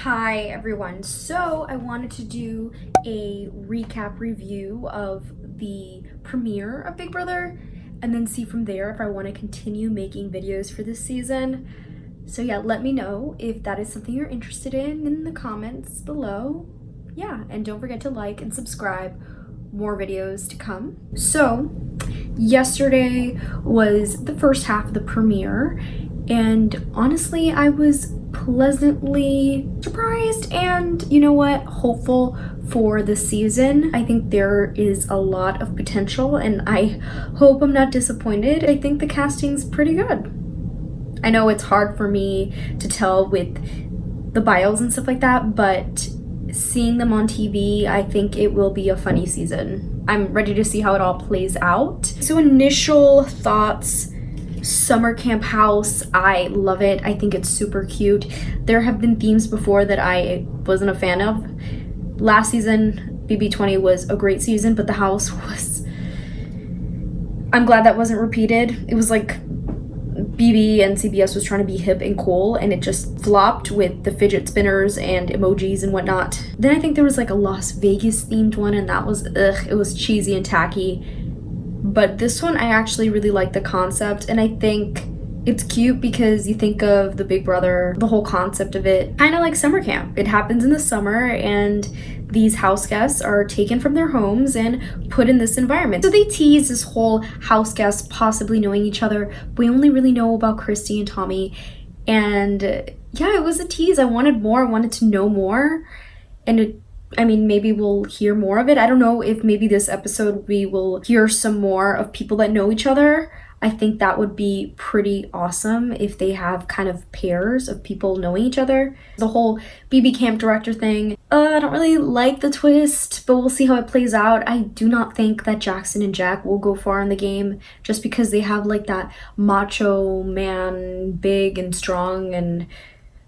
Hi everyone. So I wanted to do a recap review of the premiere of Big Brother and then see from there if I want to continue making videos for this season. So yeah, let me know if that is something you're interested in the comments below. Yeah, and don't forget to like and subscribe. More videos to come. So yesterday was the first half of the premiere, and honestly I was pleasantly surprised and, you know what, hopeful for the season. I think there is a lot of potential and I hope I'm not disappointed. I think the casting's pretty good. I know it's hard for me to tell with the bios and stuff like that, but seeing them on TV, I think it will be a funny season. I'm ready to see how it all plays out. So initial thoughts, summer camp house, I love it. I think it's super cute. There have been themes before that I wasn't a fan of. Last season, BB20 was a great season, but the house was... I'm glad that wasn't repeated. It was like BB and CBS was trying to be hip and cool, and it just flopped with the fidget spinners and emojis and whatnot. Then I think there was like a Las Vegas themed one, and that was, it was cheesy and tacky. But this one, I actually really like the concept, and I think it's cute because you think of the Big Brother, the whole concept of it, kind of like summer camp. It happens in the summer, and these house guests are taken from their homes and put in this environment. So they tease this whole house guests possibly knowing each other. We only really know about Christy and Tommy, and yeah, it was a tease. I wanted more. I wanted to know more, and I mean, maybe we'll hear more of it. I don't know if maybe this episode we will hear some more of people that know each other. I think that would be pretty awesome if they have kind of pairs of people knowing each other. The whole BB camp director thing, I don't really like the twist, but we'll see how it plays out. I do not think that Jackson and Jack will go far in the game just because they have like that macho man, big and strong and,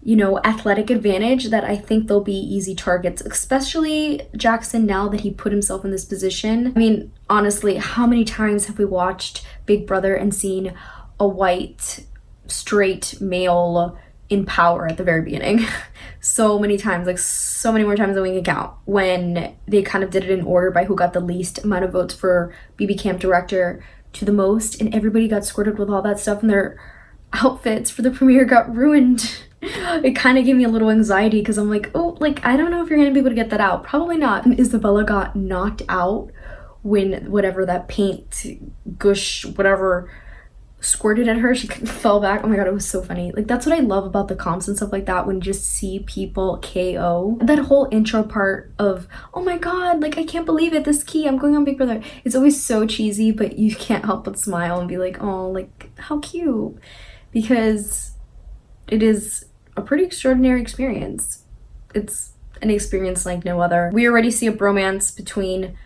you know, athletic advantage that I think they'll be easy targets, especially Jackson now that he put himself in this position. I mean, honestly, how many times have we watched Big Brother and seen a white, straight male in power at the very beginning? So many times, like so many more times than we can count, when they kind of did it in order by who got the least amount of votes for BB Camp Director to the most, and everybody got squirted with all that stuff and their outfits for the premiere got ruined. It kind of gave me a little anxiety because I'm like, oh, like, I don't know if you're gonna be able to get that out. Probably not. And Isabella got knocked out when whatever that paint gush, whatever, squirted at her. She fell back. Oh my god, it was so funny. Like, that's what I love about the comps and stuff like that, when you just see people KO. That whole intro part of, oh my god, like, I can't believe it, this key, I'm going on Big Brother. It's always so cheesy, but you can't help but smile and be like, oh, like, how cute. Because it is a pretty extraordinary experience. It's an experience like no other. We already see a bromance between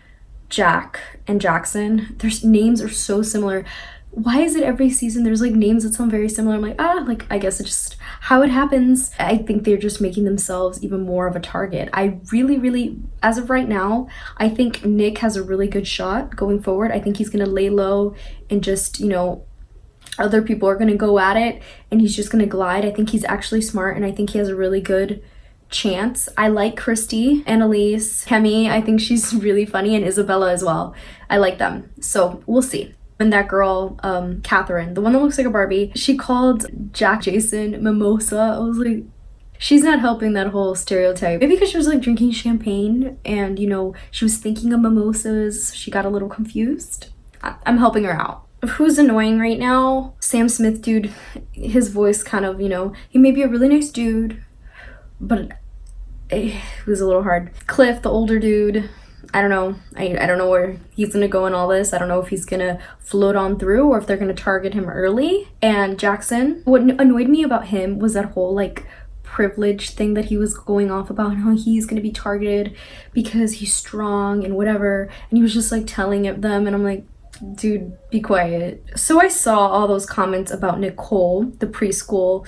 Jack and Jackson. Their names are so similar. Why is it every season there's like names that sound very similar? I'm like, I guess it's just how it happens. I think they're just making themselves even more of a target. I really, as of right now, I think Nick has a really good shot going forward. I think he's gonna lay low and just, you know, other people are going to go at it and he's just going to glide. I think he's actually smart, and I think he has a really good chance. I like Christy, Annalise, Kemi. I think she's really funny, and Isabella as well. I like them. So we'll see. And that girl, Catherine, the one that looks like a Barbie, she called Jack Jason Mimosa. I was like, she's not helping that whole stereotype. Maybe because she was like drinking champagne and, you know, she was thinking of mimosas. She got a little confused. I'm helping her out. Who's annoying right now? Sam Smith dude, his voice kind of, you know, he may be a really nice dude, but it was a little hard. Cliff, the older dude, I don't know. I don't know where he's gonna go in all this. I don't know if he's gonna float on through or if they're gonna target him early. And Jackson, what annoyed me about him was that whole like privilege thing that he was going off about, how he's gonna be targeted because he's strong and whatever, and he was just like telling them, and I'm like, dude, be quiet. So I saw all those comments about Nicole, the preschool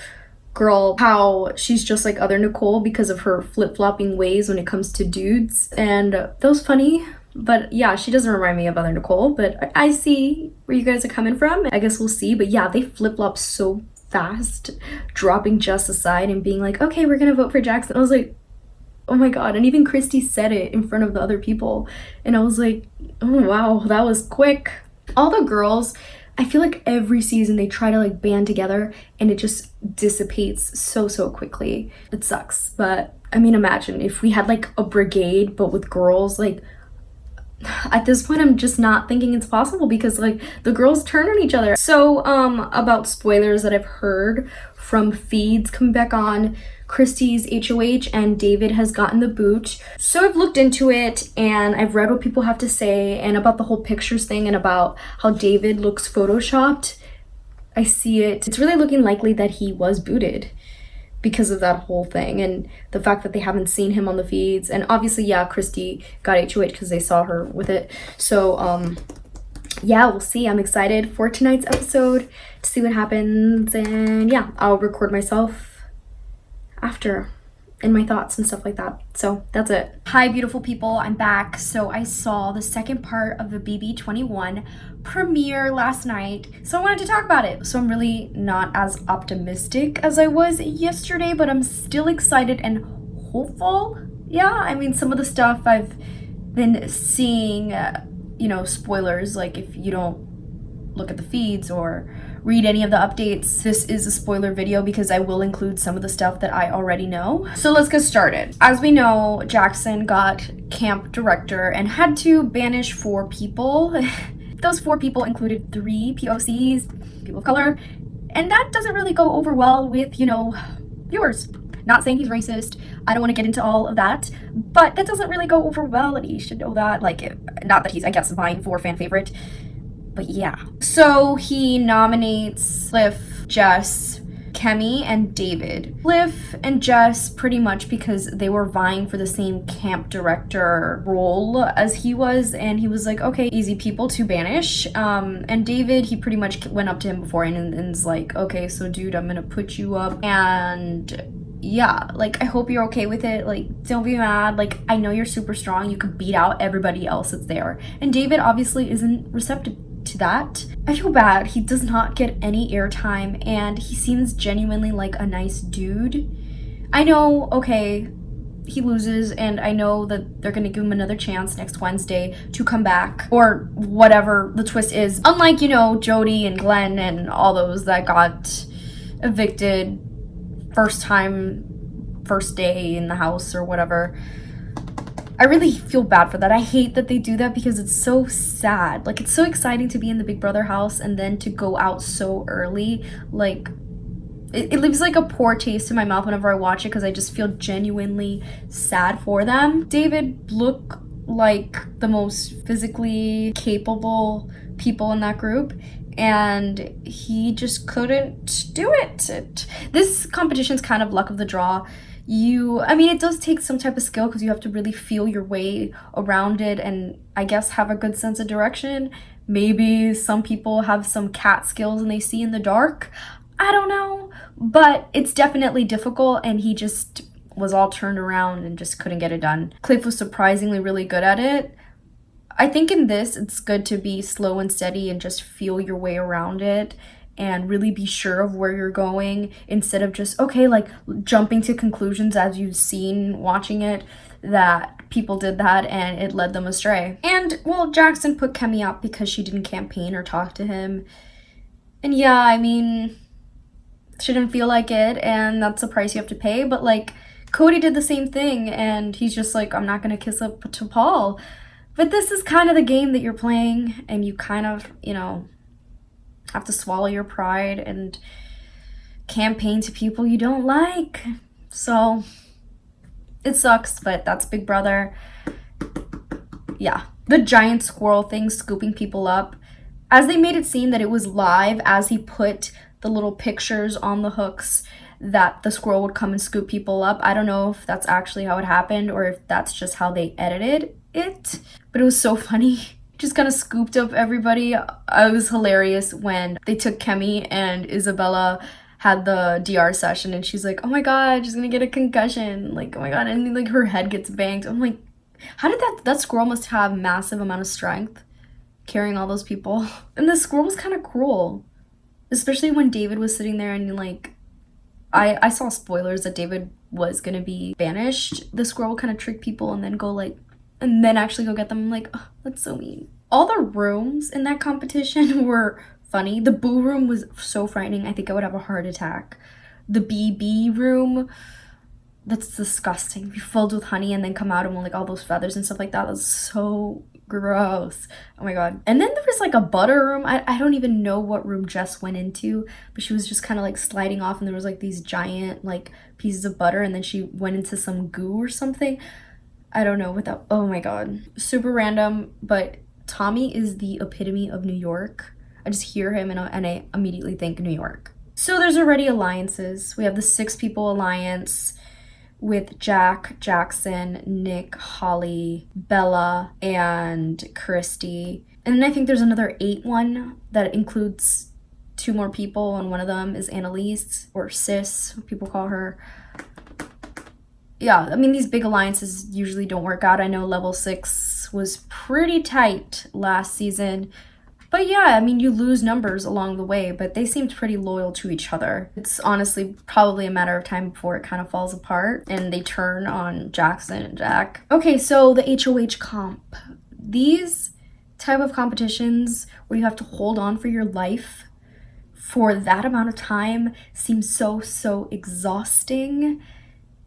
girl, how she's just like other Nicole because of her flip-flopping ways when it comes to dudes, and that was funny. But yeah, she doesn't remind me of other Nicole, but I see where you guys are coming from. I guess we'll see. But yeah, they flip-flop so fast, dropping Jess aside and being like, okay, we're gonna vote for Jackson. I was like, oh my god. And even Christy said it in front of the other people, and I was like, oh wow, that was quick. All the girls, I feel like every season they try to like band together and it just dissipates so quickly. It sucks. But I mean, imagine if we had like a brigade but with girls. Like, at this point I'm just not thinking it's possible, because like the girls turn on each other. So about spoilers that I've heard from feeds coming back on, Christy's HOH and David has gotten the boot. So I've looked into it and I've read what people have to say, and about the whole pictures thing and about how David looks photoshopped. I see it. It's really looking likely that he was booted because of that whole thing and the fact that they haven't seen him on the feeds. And obviously, yeah, Christy got HOH because they saw her with it. So yeah, we'll see. I'm excited for tonight's episode to see what happens, and yeah, I'll record myself after and my thoughts and stuff like that. So that's it. Hi beautiful people, I'm back. So I saw the second part of the BB21 premiere last night, so I wanted to talk about it. So I'm really not as optimistic as I was yesterday, but I'm still excited and hopeful. Yeah, I mean, some of the stuff I've been seeing, you know, spoilers, like if you don't look at the feeds or read any of the updates, this is a spoiler video because I will include some of the stuff that I already know. So let's get started. As we know, Jackson got camp director and had to banish 4 people. Those 4 people included 3 POCs, people of color, and that doesn't really go over well with, you know, viewers. Not saying he's racist, I don't want to get into all of that, but that doesn't really go over well, and you should know that. Like, not that he's, I guess, vying for fan favorite, but yeah. So he nominates Cliff, Jess, Kemi, and David. Cliff and Jess pretty much because they were vying for the same camp director role as he was, and he was like, okay, easy people to banish. And David, he pretty much went up to him before and is like, okay, so dude, I'm gonna put you up, and yeah, like, I hope you're okay with it. Like, don't be mad. Like, I know you're super strong. You could beat out everybody else that's there. And David obviously isn't receptive to that. I feel bad. He does not get any airtime, and he seems genuinely like a nice dude. I know, okay, he loses, and I know that they're gonna give him another chance next Wednesday to come back, or whatever the twist is. Unlike, you know, Jody and Glenn and all those that got evicted first day in the house or whatever. I really feel bad for that. I hate that they do that because it's so sad. Like, it's so exciting to be in the Big Brother house and then to go out so early. Like, it leaves like a poor taste in my mouth whenever I watch it because I just feel genuinely sad for them. David looked like the most physically capable people in that group, and he just couldn't do it. This competition's kind of luck of the draw. I mean, it does take some type of skill because you have to really feel your way around it and I guess have a good sense of direction. Maybe some people have some cat skills and they see in the dark. I don't know, but it's definitely difficult, and he just was all turned around and just couldn't get it done. Cliff was surprisingly really good at it. I think in this, it's good to be slow and steady and just feel your way around it and really be sure of where you're going instead of just, okay, like jumping to conclusions as you've seen watching it, that people did that and it led them astray. And, well, Jackson put Kemi up because she didn't campaign or talk to him. And yeah, I mean, she didn't feel like it, and that's the price you have to pay. But, like, Cody did the same thing, and he's just like, I'm not gonna kiss up to Paul. But this is kind of the game that you're playing, and you kind of, you know, have to swallow your pride and campaign to people you don't like. So it sucks, but that's Big Brother. Yeah, the giant squirrel thing scooping people up, as they made it seem that it was live, as he put the little pictures on the hooks that the squirrel would come and scoop people up. I don't know if that's actually how it happened or if that's just how they edited it, but it was so funny. Just kind of scooped up everybody. It was hilarious when they took Kemi and Isabella had the DR session, and she's like, oh my god, she's gonna get a concussion, like, oh my god, and like her head gets banged. I'm like, how did that squirrel must have massive amount of strength carrying all those people. And the squirrel was kind of cruel. especially when David was sitting there and like, I saw spoilers that David was gonna be banished. The squirrel will kind of trick people and then go like, and then actually go get them. I'm like, oh, that's so mean. All the rooms in that competition were funny. The boo room was so frightening. I think I would have a heart attack. The BB room, that's disgusting. Be filled with honey and then come out and like all those feathers and stuff like that. That's so gross. Oh my god. And then there was like a butter room. I don't even know what room Jess went into, but she was just kind of like sliding off and there was like these giant like pieces of butter and then she went into some goo or something. I don't know what that, oh my god. Super random, but Tommy is the epitome of New York. I just hear him and I immediately think New York. So there's already alliances. We have the 6 people alliance with Jack, Jackson, Nick, Holly, Bella, and Christy. And then I think there's another 8 one that includes 2 more people, and one of them is Annalise, or Sis, people call her. Yeah, I mean, these big alliances usually don't work out. I know level 6 was pretty tight last season. But yeah, I mean, you lose numbers along the way, but they seemed pretty loyal to each other. It's honestly probably a matter of time before it kind of falls apart and they turn on Jackson and Jack. Okay, so the HOH comp. These type of competitions where you have to hold on for your life for that amount of time seems so exhausting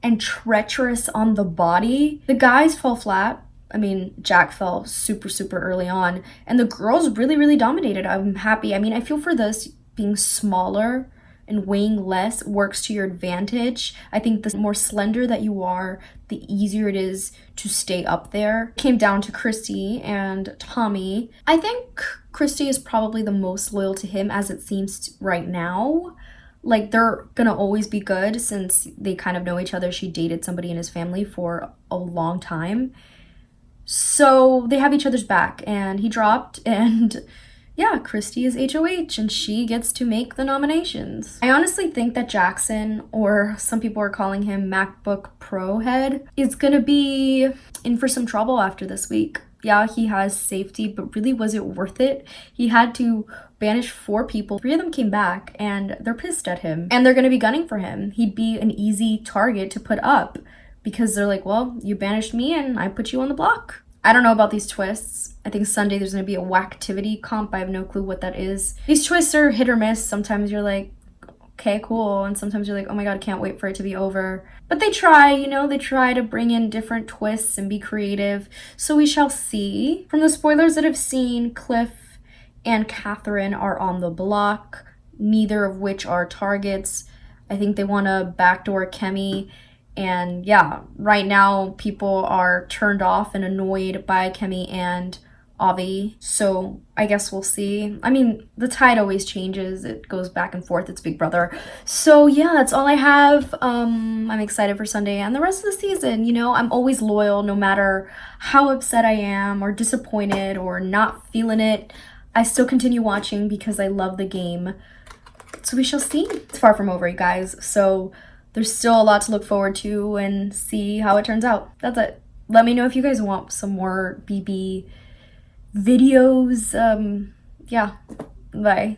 and treacherous on the body. The guys fell flat. I mean, Jack fell super early on, and the girls really dominated. I'm happy. I mean, I feel for this being smaller and weighing less works to your advantage. I think the more slender that you are, the easier it is to stay up there. It came down to Christy and Tommy. I think Christy is probably the most loyal to him as it seems right now. Like, they're gonna always be good since they kind of know each other. She dated somebody in his family for a long time. So they have each other's back, and he dropped, and yeah, Christy is HOH, and she gets to make the nominations. I honestly think that Jackson, or some people are calling him MacBook Pro head, is gonna be in for some trouble after this week. Yeah, he has safety, but really was it worth it? He had to banish 4 people. 3 of them came back, and they're pissed at him, and they're gonna be gunning for him. He'd be an easy target to put up, because they're like, well, you banished me and I put you on the block. I don't know about these twists. I think Sunday there's going to be a Whacktivity comp. I have no clue what that is. These twists are hit or miss. Sometimes you're like, okay, cool. And sometimes you're like, oh my god, I can't wait for it to be over. But they try, you know, they try to bring in different twists and be creative. So we shall see. From the spoilers that I've seen, Cliff and Catherine are on the block, neither of which are targets. I think they want to backdoor Kemi. And yeah, right now people are turned off and annoyed by Kemi and Avi. So I guess we'll see. I mean, the tide always changes. It goes back and forth. It's Big Brother. So yeah, that's all I have. I'm excited for Sunday and the rest of the season. You know, I'm always loyal no matter how upset I am or disappointed or not feeling it. I still continue watching because I love the game. So we shall see. It's far from over, you guys. So there's still a lot to look forward to and see how it turns out. That's it. Let me know if you guys want some more BB videos. Yeah, bye.